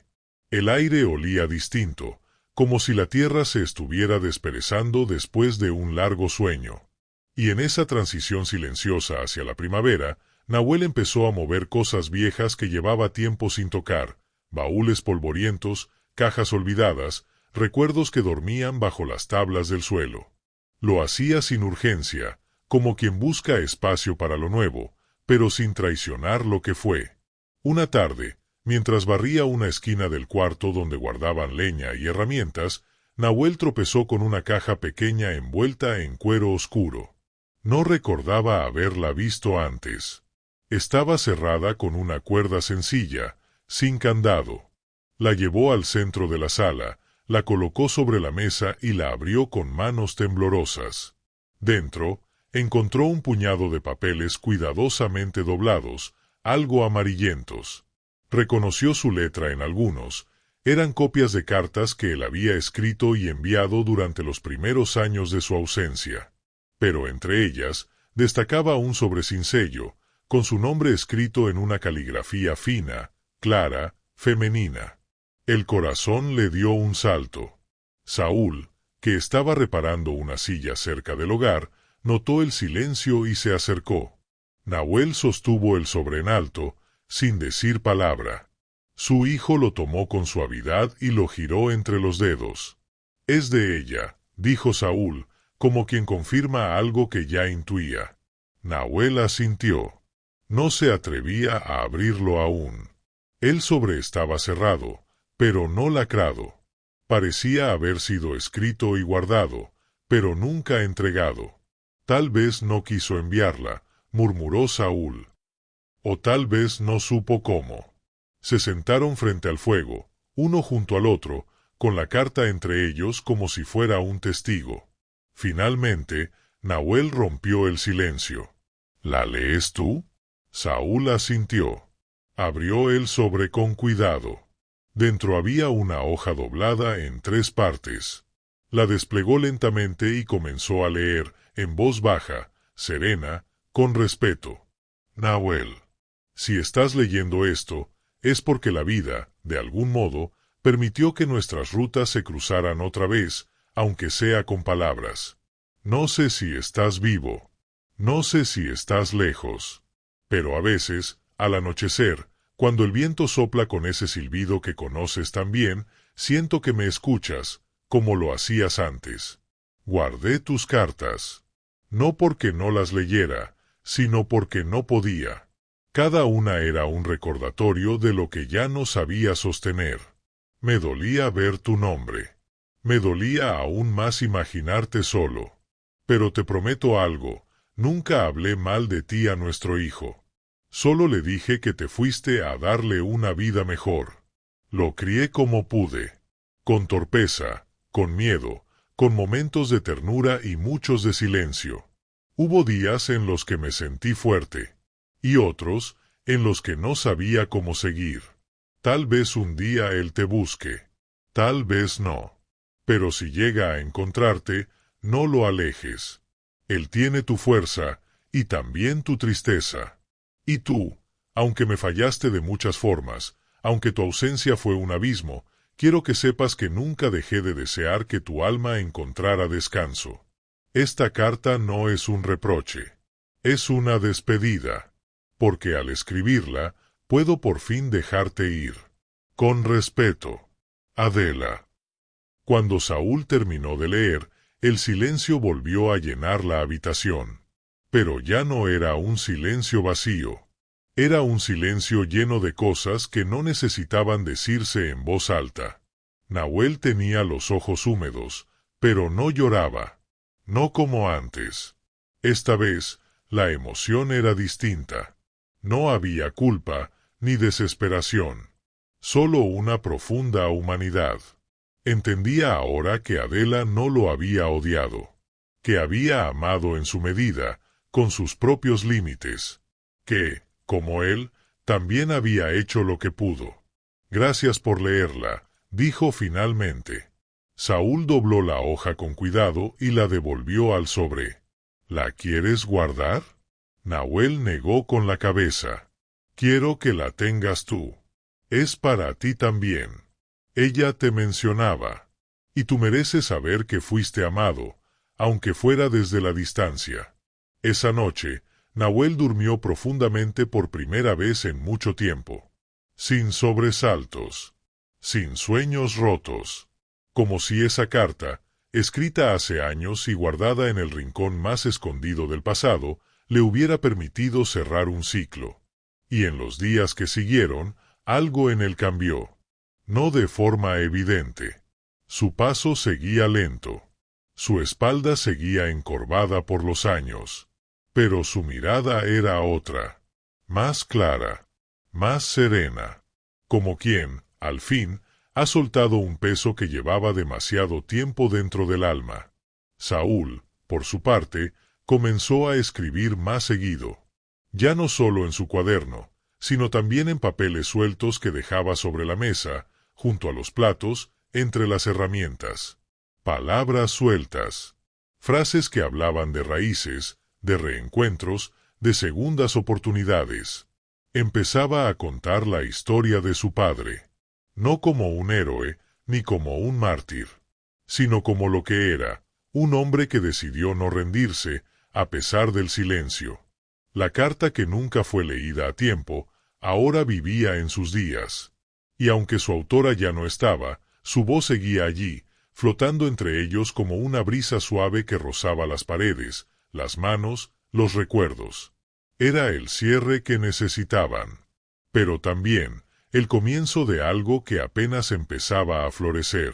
El aire olía distinto, como si la tierra se estuviera desperezando después de un largo sueño. Y en esa transición silenciosa hacia la primavera, Nahuel empezó a mover cosas viejas que llevaba tiempo sin tocar, baúles polvorientos, cajas olvidadas, recuerdos que dormían bajo las tablas del suelo. Lo hacía sin urgencia, como quien busca espacio para lo nuevo, pero sin traicionar lo que fue. Una tarde, mientras barría una esquina del cuarto donde guardaban leña y herramientas, Nahuel tropezó con una caja pequeña envuelta en cuero oscuro. No recordaba haberla visto antes. Estaba cerrada con una cuerda sencilla, sin candado. La llevó al centro de la sala, la colocó sobre la mesa y la abrió con manos temblorosas. Dentro, encontró un puñado de papeles cuidadosamente doblados, algo amarillentos. Reconoció su letra en algunos. Eran copias de cartas que él había escrito y enviado durante los primeros años de su ausencia. Pero entre ellas, destacaba un sobre sin sello, con su nombre escrito en una caligrafía fina, clara, femenina. El corazón le dio un salto. Saúl, que estaba reparando una silla cerca del hogar, notó el silencio y se acercó. Nahuel sostuvo el sobre en alto, sin decir palabra. Su hijo lo tomó con suavidad y lo giró entre los dedos. «Es de ella», dijo Saúl, como quien confirma algo que ya intuía. Nahuel asintió. No se atrevía a abrirlo aún. El sobre estaba cerrado, pero no lacrado. Parecía haber sido escrito y guardado, pero nunca entregado. Tal vez no quiso enviarla, murmuró Saúl. O tal vez no supo cómo. Se sentaron frente al fuego, uno junto al otro, con la carta entre ellos como si fuera un testigo. Finalmente, Nahuel rompió el silencio. «¿La lees tú?», Saúl asintió. Abrió el sobre con cuidado. Dentro había una hoja doblada en 3 partes. La desplegó lentamente y comenzó a leer, en voz baja, serena, con respeto. Nahuel, si estás leyendo esto, es porque la vida, de algún modo, permitió que nuestras rutas se cruzaran otra vez, aunque sea con palabras. No sé si estás vivo. No sé si estás lejos. Pero a veces, al anochecer, cuando el viento sopla con ese silbido que conoces tan bien, siento que me escuchas, como lo hacías antes. Guardé tus cartas. No porque no las leyera, sino porque no podía. Cada una era un recordatorio de lo que ya no sabía sostener. Me dolía ver tu nombre. Me dolía aún más imaginarte solo. Pero te prometo algo, nunca hablé mal de ti a nuestro hijo. Solo le dije que te fuiste a darle una vida mejor. Lo crié como pude. Con torpeza, con miedo, con momentos de ternura y muchos de silencio. Hubo días en los que me sentí fuerte, y otros en los que no sabía cómo seguir. Tal vez un día él te busque, tal vez no. Pero si llega a encontrarte, no lo alejes. Él tiene tu fuerza, y también tu tristeza. Y tú, aunque me fallaste de muchas formas, aunque tu ausencia fue un abismo, quiero que sepas que nunca dejé de desear que tu alma encontrara descanso. Esta carta no es un reproche. Es una despedida. Porque al escribirla, puedo por fin dejarte ir. Con respeto. Adela. Cuando Saúl terminó de leer, el silencio volvió a llenar la habitación. Pero ya no era un silencio vacío. Era un silencio lleno de cosas que no necesitaban decirse en voz alta. Nahuel tenía los ojos húmedos, pero no lloraba. No como antes. Esta vez, la emoción era distinta. No había culpa, ni desesperación. Solo una profunda humanidad. Entendía ahora que Adela no lo había odiado. Que había amado en su medida, con sus propios límites. Que, como él, también había hecho lo que pudo. Gracias por leerla, dijo finalmente. Saúl dobló la hoja con cuidado y la devolvió al sobre. ¿La quieres guardar? Nahuel negó con la cabeza. Quiero que la tengas tú. Es para ti también. Ella te mencionaba. Y tú mereces saber que fuiste amado, aunque fuera desde la distancia. Esa noche, Nahuel durmió profundamente por primera vez en mucho tiempo. Sin sobresaltos. Sin sueños rotos. Como si esa carta, escrita hace años y guardada en el rincón más escondido del pasado, le hubiera permitido cerrar un ciclo. Y en los días que siguieron, algo en él cambió. No de forma evidente. Su paso seguía lento. Su espalda seguía encorvada por los años. Pero su mirada era otra. Más clara. Más serena. Como quien, al fin, ha soltado un peso que llevaba demasiado tiempo dentro del alma. Saúl, por su parte, comenzó a escribir más seguido. Ya no solo en su cuaderno, sino también en papeles sueltos que dejaba sobre la mesa, junto a los platos, entre las herramientas. Palabras sueltas. Frases que hablaban de raíces, de reencuentros, de segundas oportunidades. Empezaba a contar la historia de su padre. No como un héroe, ni como un mártir, sino como lo que era, un hombre que decidió no rendirse, a pesar del silencio. La carta que nunca fue leída a tiempo, ahora vivía en sus días. Y aunque su autora ya no estaba, su voz seguía allí, flotando entre ellos como una brisa suave que rozaba las paredes, las manos, los recuerdos. Era el cierre que necesitaban. Pero también, el comienzo de algo que apenas empezaba a florecer.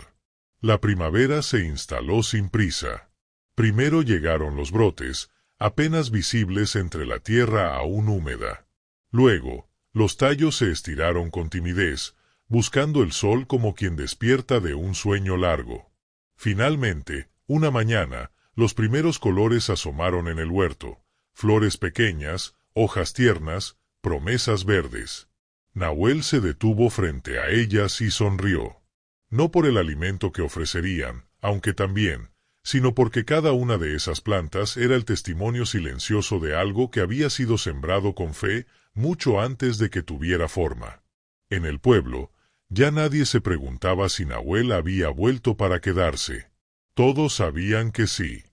La primavera se instaló sin prisa. Primero llegaron los brotes, apenas visibles entre la tierra aún húmeda. Luego, los tallos se estiraron con timidez, buscando el sol como quien despierta de un sueño largo. Finalmente, una mañana, los primeros colores asomaron en el huerto, flores pequeñas, hojas tiernas, promesas verdes. Nahuel se detuvo frente a ellas y sonrió. No por el alimento que ofrecerían, aunque también, sino porque cada una de esas plantas era el testimonio silencioso de algo que había sido sembrado con fe mucho antes de que tuviera forma. En el pueblo, ya nadie se preguntaba si Nahuel había vuelto para quedarse. Todos sabían que sí.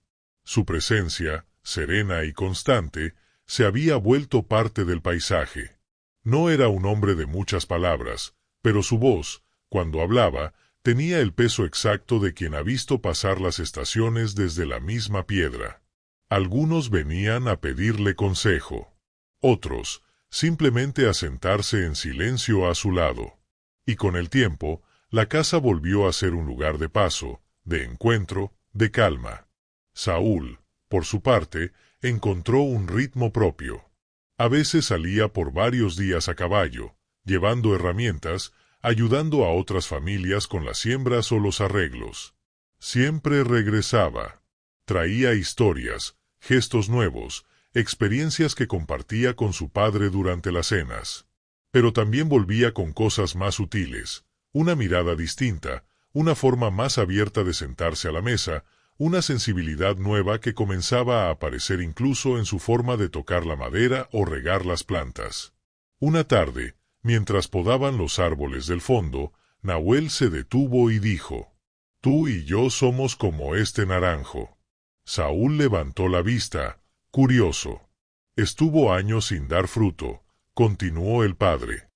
Su presencia, serena y constante, se había vuelto parte del paisaje. No era un hombre de muchas palabras, pero su voz, cuando hablaba, tenía el peso exacto de quien ha visto pasar las estaciones desde la misma piedra. Algunos venían a pedirle consejo. Otros, simplemente a sentarse en silencio a su lado. Y con el tiempo, la casa volvió a ser un lugar de paso, de encuentro, de calma. Saúl, por su parte, encontró un ritmo propio. A veces salía por varios días a caballo, llevando herramientas, ayudando a otras familias con las siembras o los arreglos. Siempre regresaba. Traía historias, gestos nuevos, experiencias que compartía con su padre durante las cenas. Pero también volvía con cosas más sutiles, una mirada distinta, una forma más abierta de sentarse a la mesa, una sensibilidad nueva que comenzaba a aparecer incluso en su forma de tocar la madera o regar las plantas. Una tarde, mientras podaban los árboles del fondo, Nahuel se detuvo y dijo: «Tú y yo somos como este naranjo». Saúl levantó la vista, curioso. «Estuvo años sin dar fruto», continuó el padre.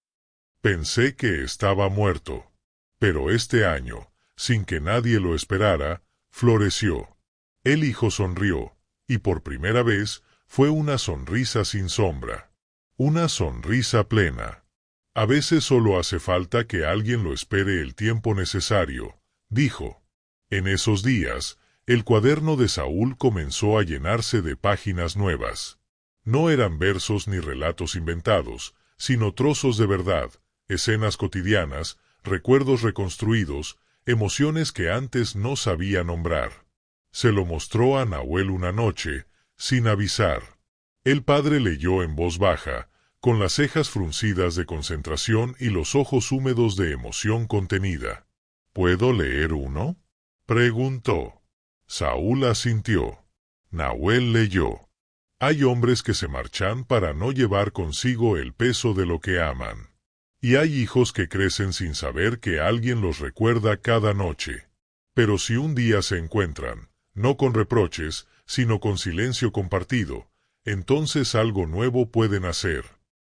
«Pensé que estaba muerto. Pero este año, sin que nadie lo esperara, floreció». El hijo sonrió, y por primera vez fue una sonrisa sin sombra. Una sonrisa plena. «A veces solo hace falta que alguien lo espere el tiempo necesario», dijo. En esos días, el cuaderno de Saúl comenzó a llenarse de páginas nuevas. No eran versos ni relatos inventados, sino trozos de verdad, escenas cotidianas, recuerdos reconstruidos, emociones que antes no sabía nombrar. Se lo mostró a Nahuel una noche, sin avisar. El padre leyó en voz baja, con las cejas fruncidas de concentración y los ojos húmedos de emoción contenida. «¿Puedo leer uno?», preguntó. Saúl asintió. Nahuel leyó. «Hay hombres que se marchan para no llevar consigo el peso de lo que aman. Y hay hijos que crecen sin saber que alguien los recuerda cada noche. Pero si un día se encuentran, no con reproches, sino con silencio compartido, entonces algo nuevo pueden hacer.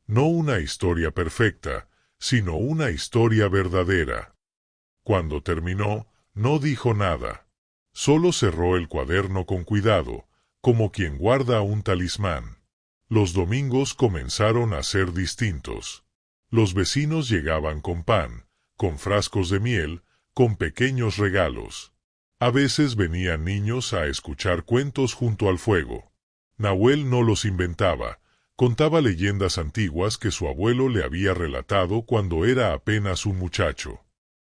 No una historia perfecta, sino una historia verdadera». Cuando terminó, no dijo nada. Solo cerró el cuaderno con cuidado, como quien guarda un talismán. Los domingos comenzaron a ser distintos. Los vecinos llegaban con pan, con frascos de miel, con pequeños regalos. A veces venían niños a escuchar cuentos junto al fuego. Nahuel no los inventaba, contaba leyendas antiguas que su abuelo le había relatado cuando era apenas un muchacho.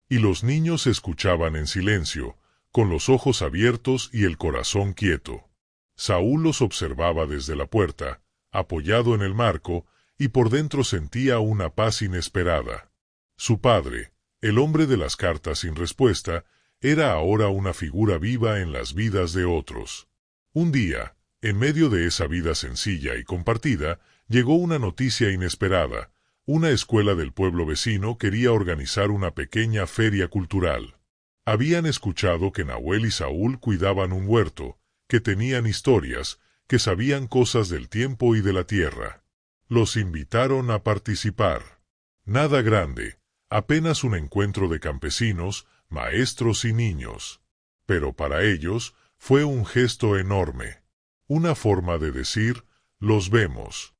Y los niños escuchaban en silencio, con los ojos abiertos y el corazón quieto. Saúl los observaba desde la puerta, apoyado en el marco, y por dentro sentía una paz inesperada. Su padre, el hombre de las cartas sin respuesta, era ahora una figura viva en las vidas de otros. Un día, en medio de esa vida sencilla y compartida, llegó una noticia inesperada. Una escuela del pueblo vecino quería organizar una pequeña feria cultural. Habían escuchado que Nahuel y Saúl cuidaban un huerto, que tenían historias, que sabían cosas del tiempo y de la tierra. Los invitaron a participar. Nada grande, apenas un encuentro de campesinos, maestros y niños. Pero para ellos fue un gesto enorme. Una forma de decir: «Los vemos».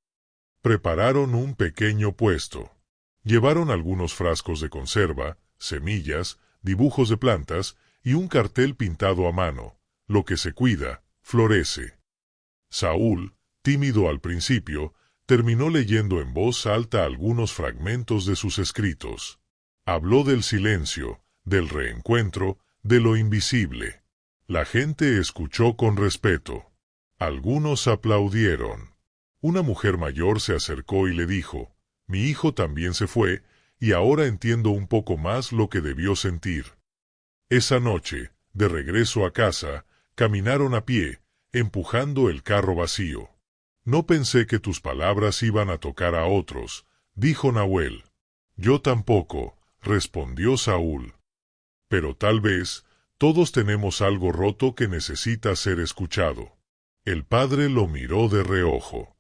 Prepararon un pequeño puesto. Llevaron algunos frascos de conserva, semillas, dibujos de plantas y un cartel pintado a mano: «Lo que se cuida, florece». Saúl, tímido al principio, terminó leyendo en voz alta algunos fragmentos de sus escritos. Habló del silencio, del reencuentro, de lo invisible. La gente escuchó con respeto. Algunos aplaudieron. Una mujer mayor se acercó y le dijo, «Mi hijo también se fue, y ahora entiendo un poco más lo que debió sentir». Esa noche, de regreso a casa, caminaron a pie, empujando el carro vacío. «No pensé que tus palabras iban a tocar a otros», dijo Nahuel. «Yo tampoco», respondió Saúl. «Pero tal vez, todos tenemos algo roto que necesita ser escuchado». El padre lo miró de reojo.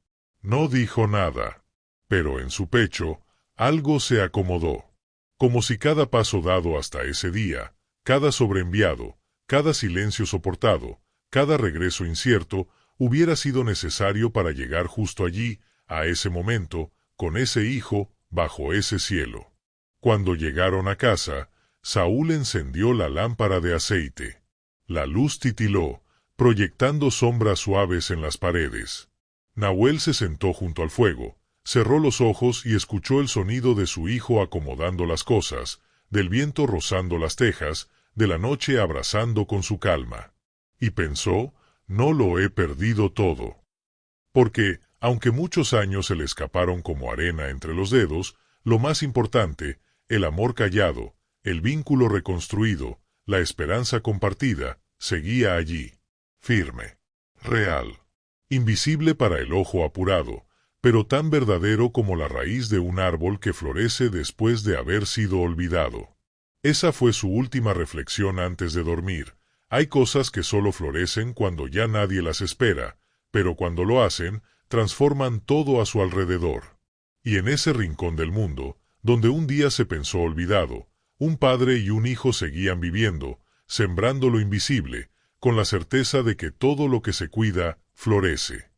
No dijo nada, pero en su pecho, algo se acomodó. Como si cada paso dado hasta ese día, cada sobreenviado, cada silencio soportado, cada regreso incierto, hubiera sido necesario para llegar justo allí, a ese momento, con ese hijo, bajo ese cielo. Cuando llegaron a casa, Saúl encendió la lámpara de aceite. La luz titiló, proyectando sombras suaves en las paredes. Nahuel se sentó junto al fuego, cerró los ojos y escuchó el sonido de su hijo acomodando las cosas, del viento rozando las tejas, de la noche abrazando con su calma. Y pensó, no lo he perdido todo. Porque, aunque muchos años se le escaparon como arena entre los dedos, lo más importante, el amor callado, el vínculo reconstruido, la esperanza compartida, seguía allí, firme, real, invisible para el ojo apurado, pero tan verdadero como la raíz de un árbol que florece después de haber sido olvidado. Esa fue su última reflexión antes de dormir. Hay cosas que solo florecen cuando ya nadie las espera, pero cuando lo hacen, transforman todo a su alrededor. Y en ese rincón del mundo, donde un día se pensó olvidado, un padre y un hijo seguían viviendo, sembrando lo invisible, con la certeza de que todo lo que se cuida, florece.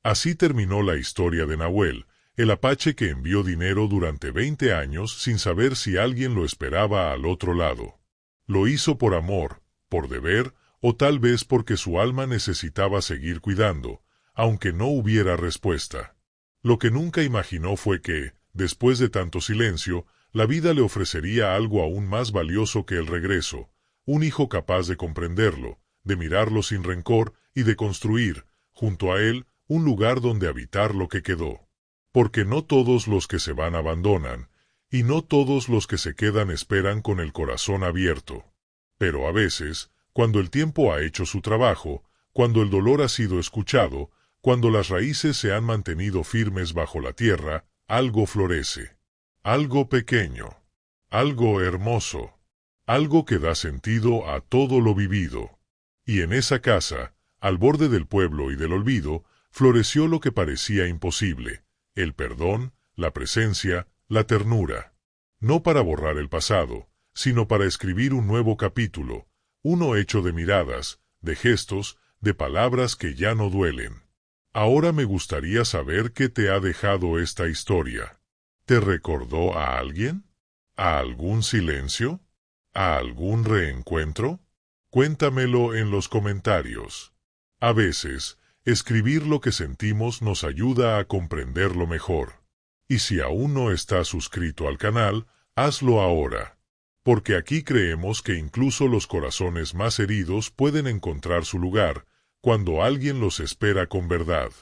Así terminó la historia de Nahuel, el apache que envió dinero durante 20 años sin saber si alguien lo esperaba al otro lado. Lo hizo por amor, por deber, o tal vez porque su alma necesitaba seguir cuidando, aunque no hubiera respuesta. Lo que nunca imaginó fue que, después de tanto silencio, la vida le ofrecería algo aún más valioso que el regreso, un hijo capaz de comprenderlo, de mirarlo sin rencor y de construir, junto a él, un lugar donde habitar lo que quedó. Porque no todos los que se van abandonan, y no todos los que se quedan esperan con el corazón abierto. Pero a veces, cuando el tiempo ha hecho su trabajo, cuando el dolor ha sido escuchado, cuando las raíces se han mantenido firmes bajo la tierra, algo florece. Algo pequeño. Algo hermoso. Algo que da sentido a todo lo vivido. Y en esa casa, al borde del pueblo y del olvido, floreció lo que parecía imposible, el perdón, la presencia, la ternura. No para borrar el pasado, sino para escribir un nuevo capítulo, uno hecho de miradas, de gestos, de palabras que ya no duelen. Ahora me gustaría saber qué te ha dejado esta historia. ¿Te recordó a alguien? ¿A algún silencio? ¿A algún reencuentro? Cuéntamelo en los comentarios. A veces, escribir lo que sentimos nos ayuda a comprenderlo mejor. Y si aún no estás suscrito al canal, hazlo ahora. Porque aquí creemos que incluso los corazones más heridos pueden encontrar su lugar, cuando alguien los espera con verdad.